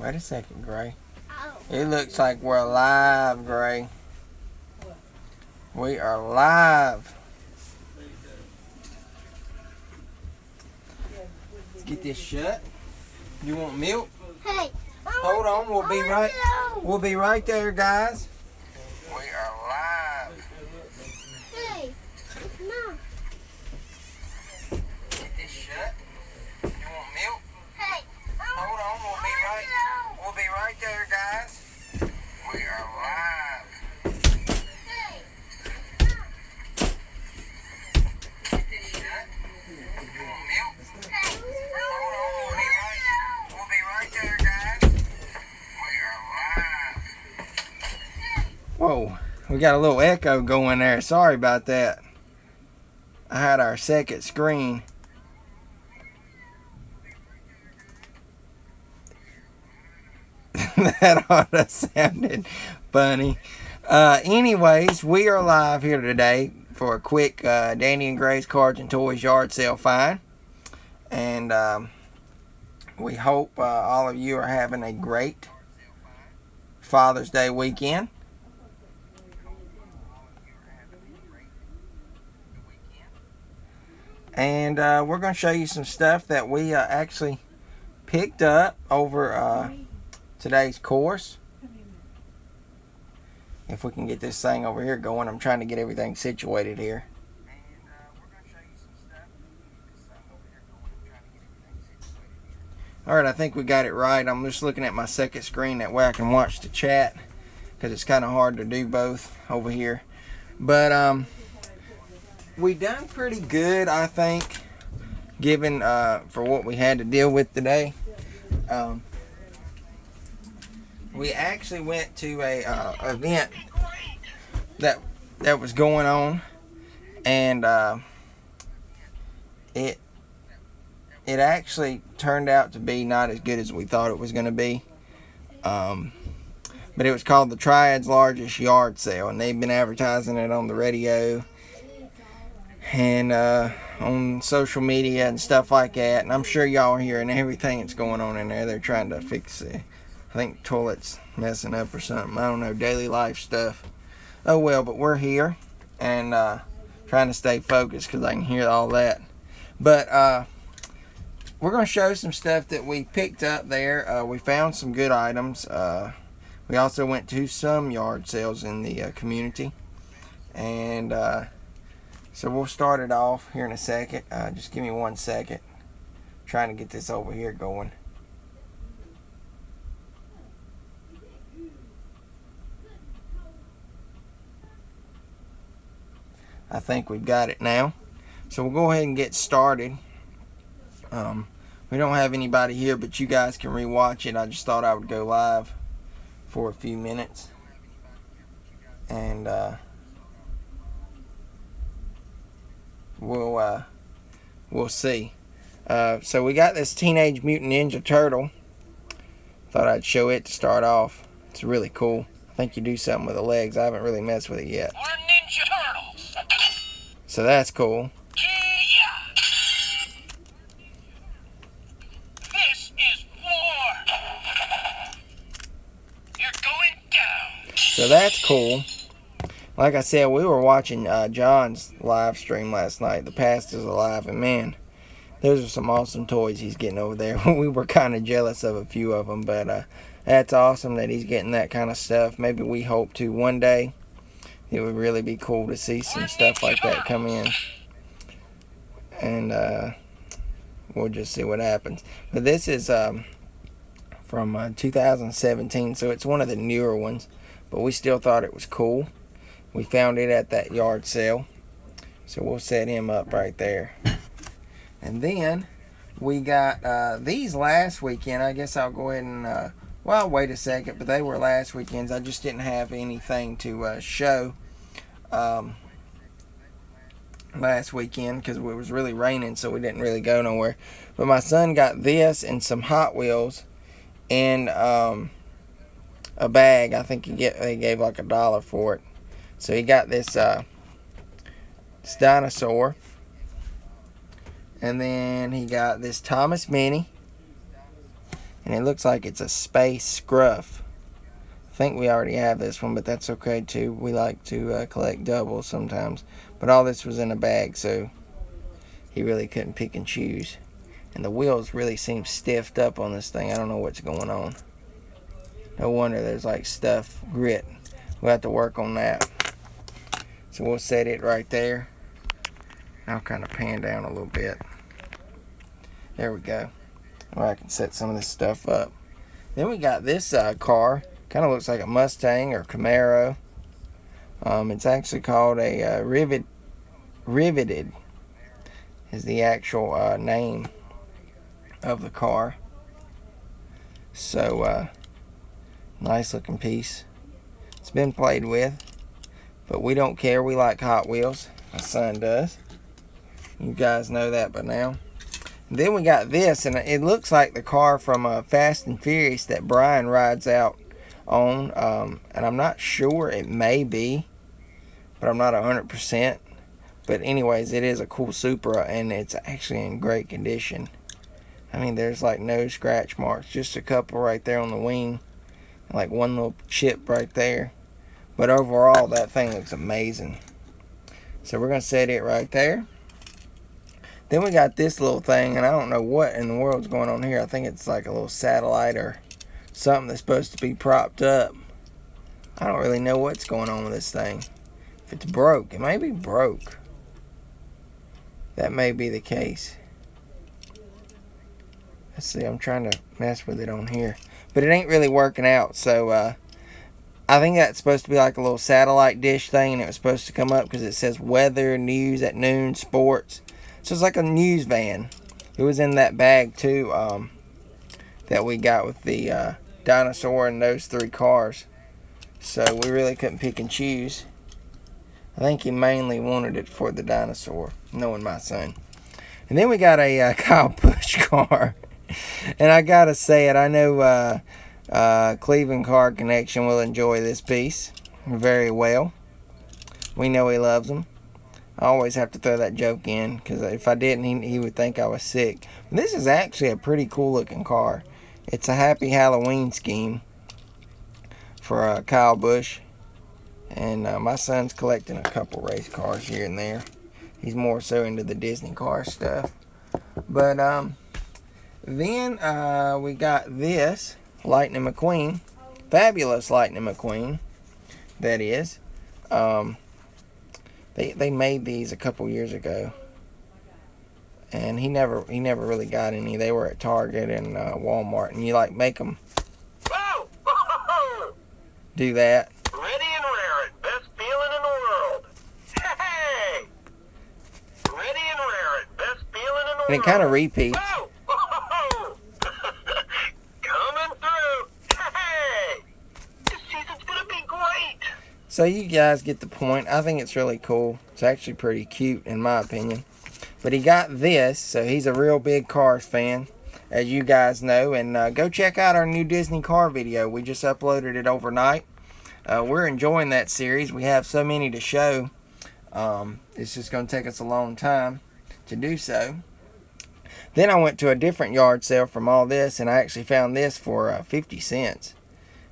Wait a second, Gray. It looks like we're live, Gray. We are live. Let's get this shut. You want milk? Hey. Hold on, we'll be right there, guys. We are live. Hey. No. Get this shut. You want milk? Hey. Hold on, we'll be right there, guys. We are live. Hey. Get this shut. You want milk? Hey. Hold on, we'll be right there, guys. We are live. Whoa, we got a little echo going there. Sorry about that. I had our second screen. That ought to sounded funny. Anyways, we are live here today for a quick Danny and Gray's Cards and Toys yard sale find. And we hope all of you are having a great Father's Day weekend. And we're going to show you some stuff that we actually picked up over today's course. If we can get this thing over here going, I'm trying to get everything situated here. Alright, I think we got it right. I'm just looking at my second screen, that way I can watch the chat, because it's kind of hard to do both over here. But we done pretty good, I think, given for what we had to deal with today. We actually went to a event that was going on, and it actually turned out to be not as good as we thought it was going to be. But it was called the Triad's Largest Yard Sale, and they've been advertising it on the radio and on social media and stuff like that. And I'm sure y'all are hearing everything that's going on in there. They're trying to fix it. I think toilet's messing up or something. I don't know, daily life stuff. Oh well, but we're here and trying to stay focused because I can hear all that. But we're going to show some stuff that we picked up there. We found some good items. We also went to some yard sales in the community. And so we'll start it off here in a second. Just give me 1 second. Trying to get this over here going. I think we've got it now. So we'll go ahead and get started. We don't have anybody here, but you guys can rewatch it. I just thought I would go live for a few minutes. And we'll see. So we got this Teenage Mutant Ninja Turtle. Thought I'd show it to start off. It's really cool. I think you do something with the legs. I haven't really messed with it yet. We're Ninja Turtles. So that's cool. Yeah. This is war. You're going down. So that's cool. Like I said, we were watching John's live stream last night. The Past is Alive, and man, those are some awesome toys he's getting over there. We were kind of jealous of a few of them, but that's awesome that he's getting that kind of stuff. Maybe we hope to one day. It would really be cool to see some stuff like that come in. And we'll just see what happens. But this is from 2017, so it's one of the newer ones. But we still thought it was cool. We found it at that yard sale. So we'll set him up right there. And then we got these last weekend. I guess I'll go ahead and... well, wait a second, but they were last weekends. I just didn't have anything to show last weekend because it was really raining, so we didn't really go nowhere. But my son got this and some Hot Wheels in a bag. I think they gave like $1 for it. So he got this dinosaur, and then he got this Thomas Mini. and it looks like it's a Space Scruff. I think we already have this one, but that's okay too. We like to collect doubles sometimes. But all this was in a bag, so he really couldn't pick and choose. And the wheels really seem stiffed up on this thing. I don't know what's going on. No wonder there's like stuff, grit. We'll have to work on that. So we'll set it right there. I'll kind of pan down a little bit. There we go. Well, I can set some of this stuff up. Then we got this car. Kind of looks like a Mustang or Camaro. It's actually called a Riveted is the actual name of the car. So, nice looking piece. It's been played with, but we don't care. We like Hot Wheels. My son does. You guys know that by now. And then we got this, and it looks like the car from Fast and Furious that Brian rides out on. And I'm not sure. It may be, but I'm not 100%. But anyways, it is a cool Supra, and it's actually in great condition. I mean, there's like no scratch marks, just a couple right there on the wing, like one little chip right there. But overall, that thing looks amazing. So we're going to set it right there. Then we got this little thing, and I don't know what in the world's going on here. I think it's like a little satellite or something that's supposed to be propped up. I don't really know what's going on with this thing. If it's broke, it may be broke. That may be the case. Let's see, I'm trying to mess with it on here. But it ain't really working out, so I think that's supposed to be like a little satellite dish thing, and it was supposed to come up because it says weather, news at noon, sports. So it's like a news van. It was in that bag too that we got with the dinosaur and those 3 cars. So we really couldn't pick and choose. I think he mainly wanted it for the dinosaur, knowing my son. And then we got a Kyle Busch car. And I gotta say it, I know Cleveland Car Connection will enjoy this piece very well. We know he loves them. I always have to throw that joke in, because if I didn't, he would think I was sick. But this is actually a pretty cool looking car. It's a Happy Halloween scheme for Kyle Busch. And my son's collecting a couple race cars here and there. He's more so into the Disney car stuff. But then we got this Lightning McQueen. Fabulous Lightning McQueen, that is. They made these a couple years ago, and he never really got any. They were at Target and Walmart, and you like make them do that. Ready and rare it. Best feeling in the world. Hey! Ready and rare it. Best feeling in the world. And it kind of repeats. Coming through. Hey! This season's gonna be great. So you guys get the point. I think it's really cool. It's actually pretty cute in my opinion. But he got this, so he's a real big Cars fan, as you guys know. And go check out our new Disney car video. We just uploaded it overnight. We're enjoying that series. We have so many to show. It's just going to take us a long time to do so. Then I went to a different yard sale from all this, and I actually found this for 50 cents.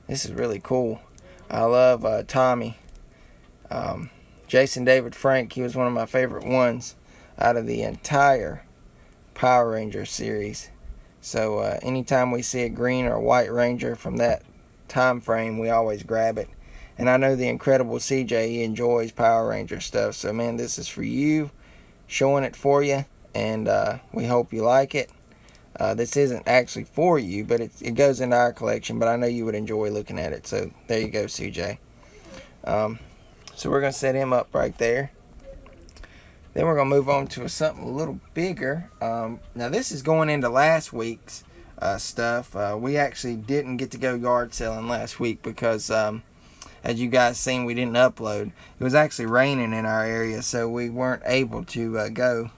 This is really cool. I love Tommy. Jason David Frank, he was one of my favorite ones out of the entire Power Ranger series. So anytime we see a green or a white Ranger from that time frame, we always grab it. And I know the incredible CJ, he enjoys Power Ranger stuff. So man, this is for you, showing it for you, and we hope you like it. This isn't actually for you, but it goes into our collection, but I know you would enjoy looking at it. So there you go, CJ. So we're going to set him up right there. Then we're going to move on to something a little bigger. Now this is going into last week's stuff. We actually didn't get to go yard selling last week because, as you guys seen, we didn't upload. It was actually raining in our area, so we weren't able to go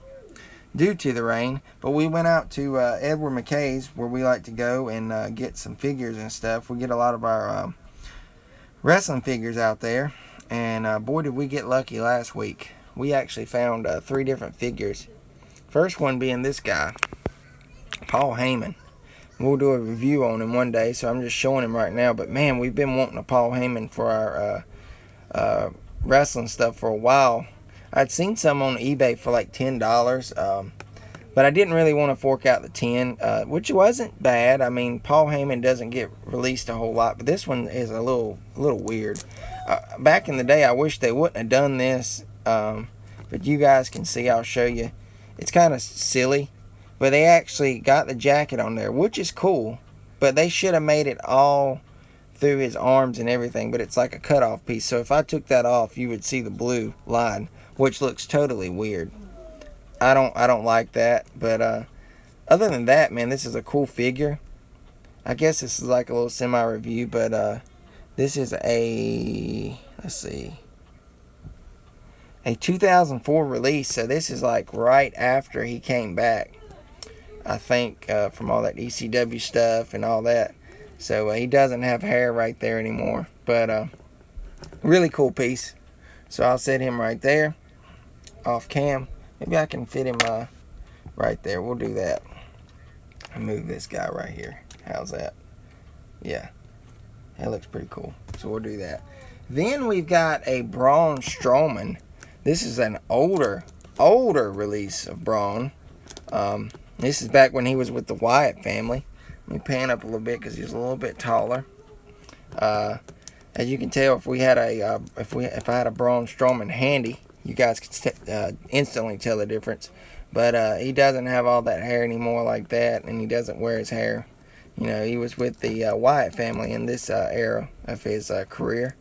due to the rain. But we went out to Edward McKay's, where we like to go and get some figures and stuff. We get a lot of our wrestling figures out there, and boy did we get lucky last week. We actually found 3 different figures. First one being this guy, Paul Heyman. We'll do a review on him one day, so I'm just showing him right now. But man, we've been wanting a Paul Heyman for our wrestling stuff for a while. I'd seen some on eBay for like $10, but I didn't really want to fork out the 10, which wasn't bad. I mean, Paul Heyman doesn't get released a whole lot, but this one is a little weird. Back in the day, I wish they wouldn't have done this, but you guys can see. I'll show you. It's kind of silly, but they actually got the jacket on there, which is cool, but they should have made it all through his arms and everything, but it's like a cutoff piece. So if I took that off, you would see the blue line, which looks totally weird. I don't like that, but other than that, man, this is a cool figure. I guess this is like a little semi-review, but this is a, let's see, a 2004 release, so this is like right after he came back, I think, from all that ECW stuff and all that. So he doesn't have hair right there anymore, but really cool piece. So I'll set him right there, off cam. Maybe I can fit him right there. We'll do that. I'll move this guy right here. How's that? Yeah, that looks pretty cool. So we'll do that. Then we've got a Braun Strowman. This is an older release of Braun. This is back when he was with the Wyatt family. Let me pan up a little bit because he's a little bit taller. As you can tell, if I had a Braun Strowman handy, you guys could instantly tell the difference. But he doesn't have all that hair anymore like that, and he doesn't wear his hair. You know, he was with the Wyatt family in this era of his career.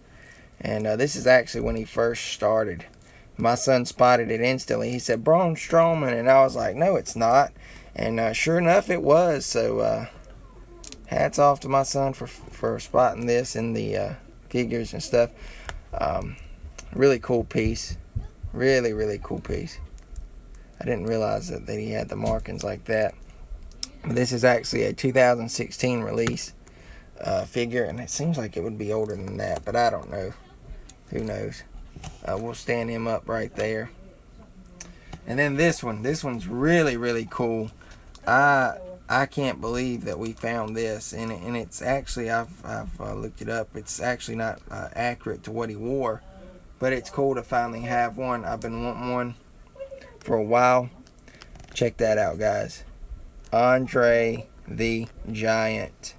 And this is actually when he first started. My son spotted it instantly. He said, Braun Strowman, and I was like, no, it's not. And sure enough, it was. So hats off to my son for spotting this in the figures and stuff. Really cool piece. Really cool piece. I didn't realize that he had the markings like that. But this is actually a 2016 release figure, and it seems like it would be older than that, but I don't know. Who knows? We'll stand him up right there. And then this one's really cool. I can't believe that we found this, and it's actually, I've looked it up. It's actually not accurate to what he wore, but it's cool to finally have one. I've been wanting one for a while. Check that out, guys. Andre the Giant.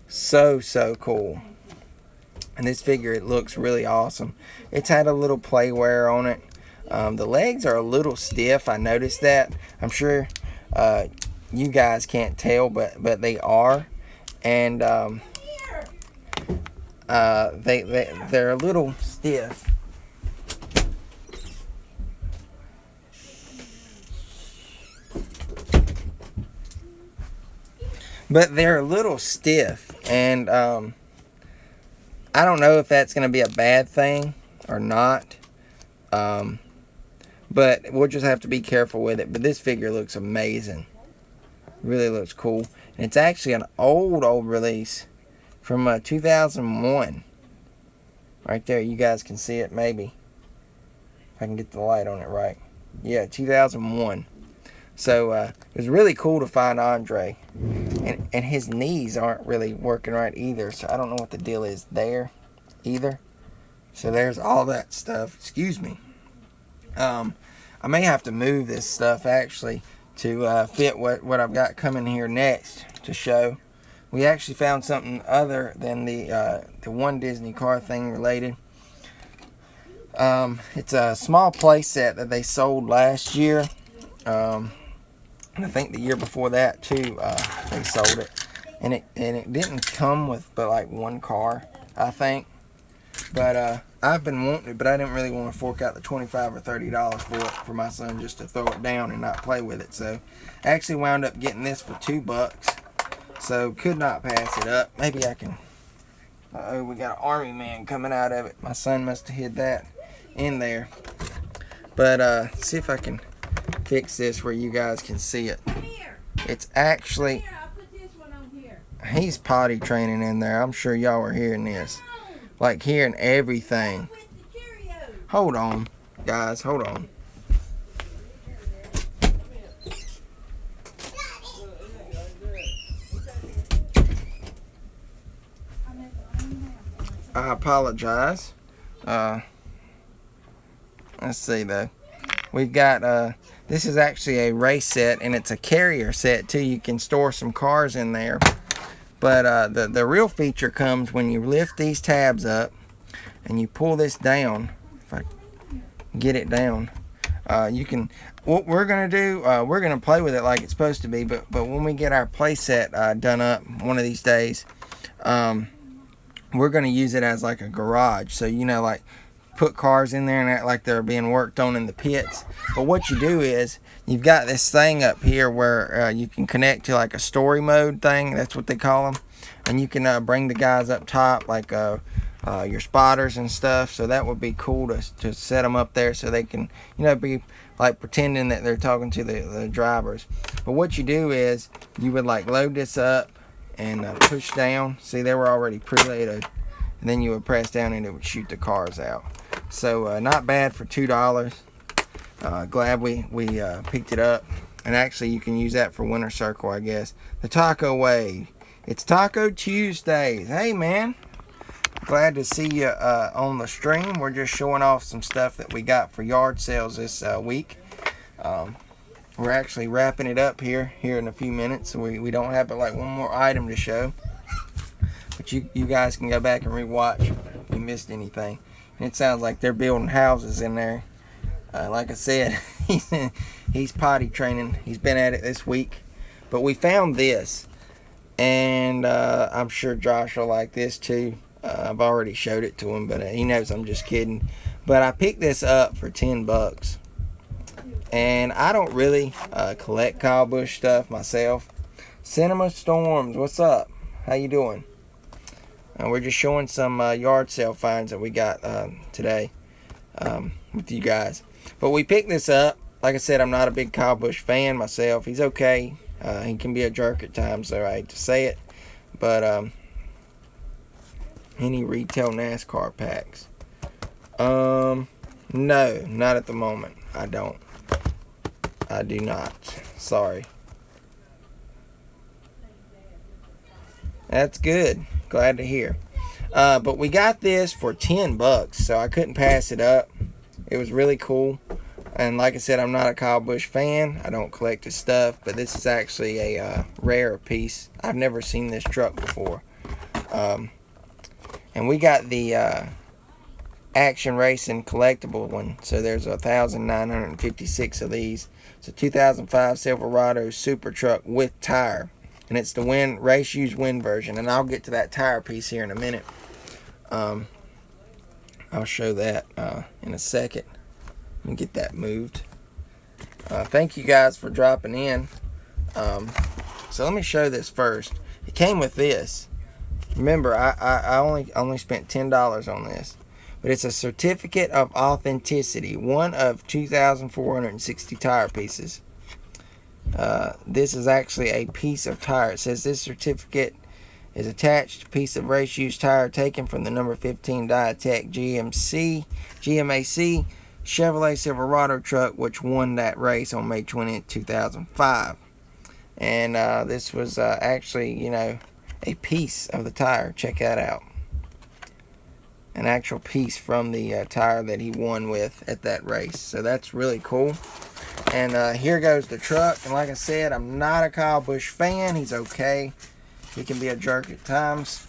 So cool. And this figure, it looks really awesome. It's had a little play wear on it. The legs are a little stiff. I noticed that. I'm sure you guys can't tell, but they are. And they're a little stiff. But they're a little stiff, and I don't know if that's going to be a bad thing or not. But we'll just have to be careful with it. But this figure looks amazing. Really looks cool. And it's actually an old release from 2001. Right there, you guys can see it maybe. If I can get the light on it right. Yeah, 2001. So it was really cool to find Andre. And his knees aren't really working right either. So I don't know what the deal is there either. So there's all that stuff. Excuse me. I may have to move this stuff actually to fit what I've got coming here next to show. We actually found something other than the one Disney car thing related. It's a small play set that they sold last year. And I think the year before that too, they sold it. And it didn't come with but like one car, I think. But I've been wanting it, but I didn't really want to fork out the $25 or $30 for it for my son just to throw it down and not play with it. So I actually wound up getting this for $2. So could not pass it up. Maybe I can. Uh-oh, we got an army man coming out of it. My son must have hid that in there. But see if I can fix this where you guys can see it. It's actually, he's potty training in there. I'm sure y'all are hearing this. Like hearing everything. Hold on, guys. Hold on. I apologize. Let's see though. We've got this is actually a race set, and it's a carrier set too. You can store some cars in there. But the real feature comes when you lift these tabs up and you pull this down. If I get it down, you can. What we're gonna do, we're gonna play with it like it's supposed to be. But when we get our play set done up one of these days, we're gonna use it as like a garage. So like put cars in there and act like they're being worked on in the pits. But what you do is you've got this thing up here where you can connect to like a story mode thing. That's what they call them. And you can bring the guys up top, like your spotters and stuff. So that would be cool to set them up there so they can be like pretending that they're talking to the drivers. But what you do is you would like load this up and push down. See, they were already preloaded. And then you would press down and it would shoot the cars out. So not bad for $2. Glad we picked it up. And actually you can use that for Winter Circle, I guess. The Taco Wave. It's Taco Tuesdays. Hey man, glad to see you on the stream. We're just showing off some stuff that we got for yard sales this week. We're actually wrapping it up here in a few minutes. So we don't have but like one more item to show. But you guys can go back and rewatch if you missed anything. And it sounds like they're building houses in there. Like I said, he's potty training. He's been at it this week. But we found this. And I'm sure Josh will like this too. I've already showed it to him, but he knows I'm just kidding. But I picked this up for $10. And I don't really collect Kyle Busch stuff myself. Cinema Storms, what's up? How you doing? We're just showing some yard sale finds that we got today with you guys. But we picked this up. Like I said, I'm not a big Kyle Busch fan myself. He's okay. He can be a jerk at times, so I hate to say it. But any retail NASCAR packs? No, not at the moment. I don't. I do not. Sorry. That's good. Glad to hear. But we got this for $10, so I couldn't pass it up. It was really cool. And like I said, I'm not a Kyle Busch fan. I don't collect his stuff, but this is actually a rare piece. I've never seen this truck before. And we got the Action Racing collectible one. So there's 1,956 of these. It's a 2005 Silverado Super Truck with tire. And it's the race used win version. And I'll get to that tire piece here in a minute. I'll show that in a second. Let me get that moved. Thank you guys for dropping in. So let me show this first. It came with this. Remember, I only spent $10 on this. But it's a certificate of authenticity. One of 2,460 tire pieces. This is actually a piece of tire. It says this certificate is attached to a piece of race used tire taken from the number 15 Diatec GMAC Chevrolet Silverado truck, which won that race on May 20th, 2005. And this was actually, a piece of the tire. Check that out. An actual piece from the tire that he won with at that race. So that's really cool. And here goes the truck. And like I said, I'm not a Kyle Busch fan. He's okay. He can be a jerk at times.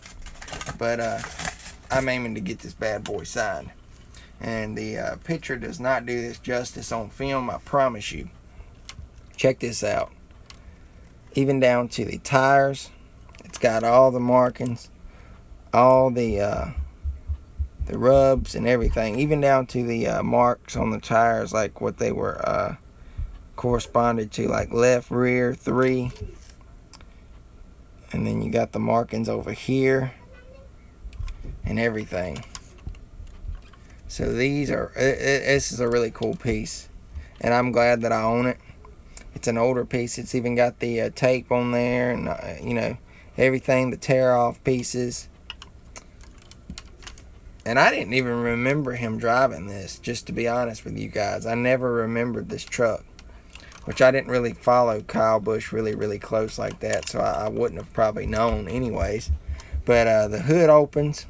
But I'm aiming to get this bad boy signed. And the picture does not do this justice on film, I promise you. Check this out. Even down to the tires. It's got all the markings. All the rubs and everything. Even down to the marks on the tires, like what they were corresponded to, like left rear 3. And then you got the markings over here. And everything. So these are, this is a really cool piece. And I'm glad that I own it. It's an older piece. It's even got the tape on there. And, everything, the tear off pieces. And I didn't even remember him driving this, just to be honest with you guys. I never remembered this truck. Which I didn't really follow Kyle Busch really close like that. So I wouldn't have probably known anyways. But the hood opens.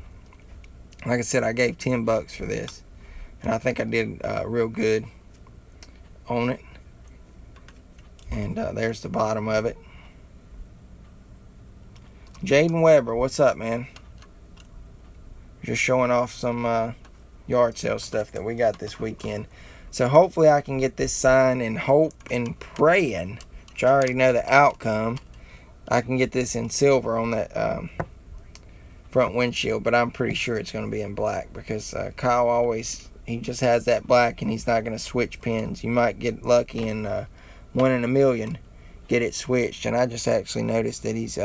Like I said, I gave $10 for this, and I think I did real good on it. And there's the bottom of it. Jaden Weber, what's up, man? Just showing off some yard sale stuff that we got this weekend. So hopefully I can get this signed, and hope and praying, which I already know the outcome, I can get this in silver on that front windshield, but I'm pretty sure it's going to be in black, because Kyle always, he just has that black, and he's not going to switch pins. You might get lucky and 1 in a million get it switched. And I just actually noticed that he's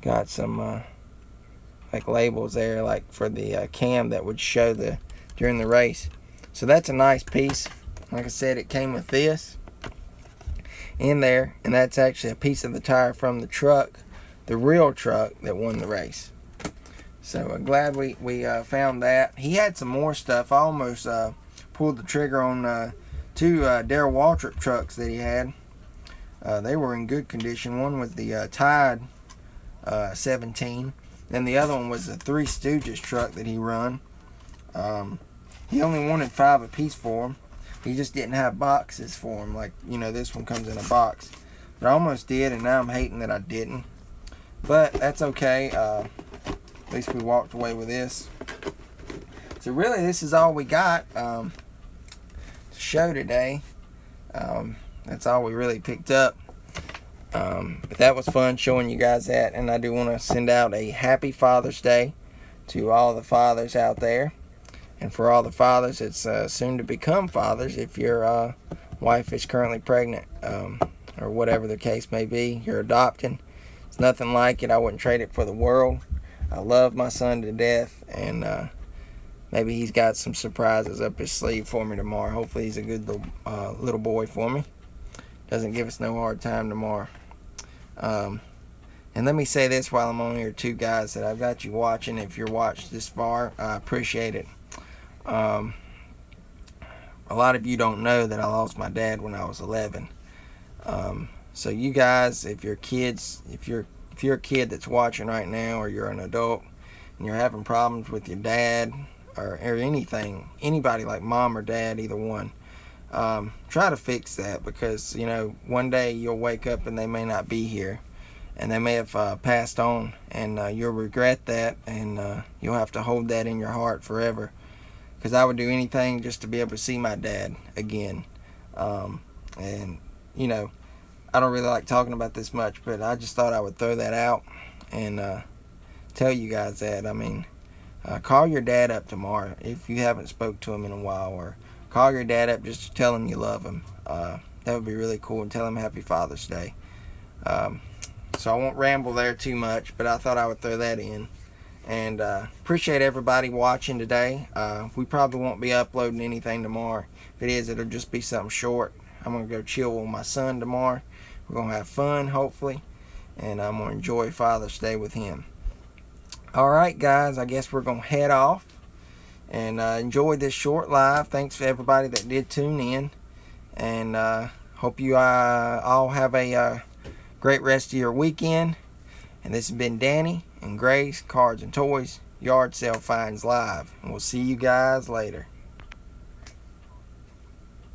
got some like labels there, like for the cam that would show during the race. So that's a nice piece. Like I said, it came with this in there, and that's actually a piece of the tire from the truck, the real truck that won the race. So I'm glad we found that. He had some more stuff. I almost pulled the trigger on 2 Darrell Waltrip trucks that he had. They were in good condition. One was the Tide 17, and the other one was the Three Stooges truck that he run. He only wanted 5 apiece for them. He just didn't have boxes for them, like, you know, this one comes in a box. But I almost did, and now I'm hating that I didn't. But that's okay. At least we walked away with this. So really, this is all we got to show today. That's all we really picked up. But that was fun showing you guys that. And I do want to send out a happy Father's Day to all the fathers out there. And for all the fathers that's soon to become fathers, if your wife is currently pregnant, or whatever the case may be, you're adopting. It's nothing like it. I wouldn't trade it for the world. I love my son to death, and maybe he's got some surprises up his sleeve for me tomorrow. Hopefully he's a good little boy for me. Doesn't give us no hard time tomorrow. And let me say this while I'm on here too, guys, that I've got you watching. If you're watched this far, I appreciate it. A lot of you don't know that I lost my dad when I was 11. So you guys, if you're kids, if you're a kid that's watching right now, or you're an adult and you're having problems with your dad or anything, anybody like mom or dad, either one, try to fix that, because, you know, one day you'll wake up and they may not be here, and they may have passed on, and you'll regret that, and you'll have to hold that in your heart forever. Because I would do anything just to be able to see my dad again. And, you know, I don't really like talking about this much, but I just thought I would throw that out and tell you guys that. I mean, call your dad up tomorrow if you haven't spoke to him in a while, or call your dad up just to tell him you love him. That would be really cool, and tell him Happy Father's Day. So I won't ramble there too much, but I thought I would throw that in. And appreciate everybody watching today. We probably won't be uploading anything tomorrow. If it is, it'll just be something short. I'm going to go chill with my son tomorrow. We're going to have fun, hopefully. And I'm going to enjoy Father's Day with him. Alright, guys. I guess we're going to head off. And enjoy this short live. Thanks for everybody that did tune in. And hope you all have a great rest of your weekend. And this has been Danny and Grace, Cards and Toys, Yard Sale Finds Live. And we'll see you guys later.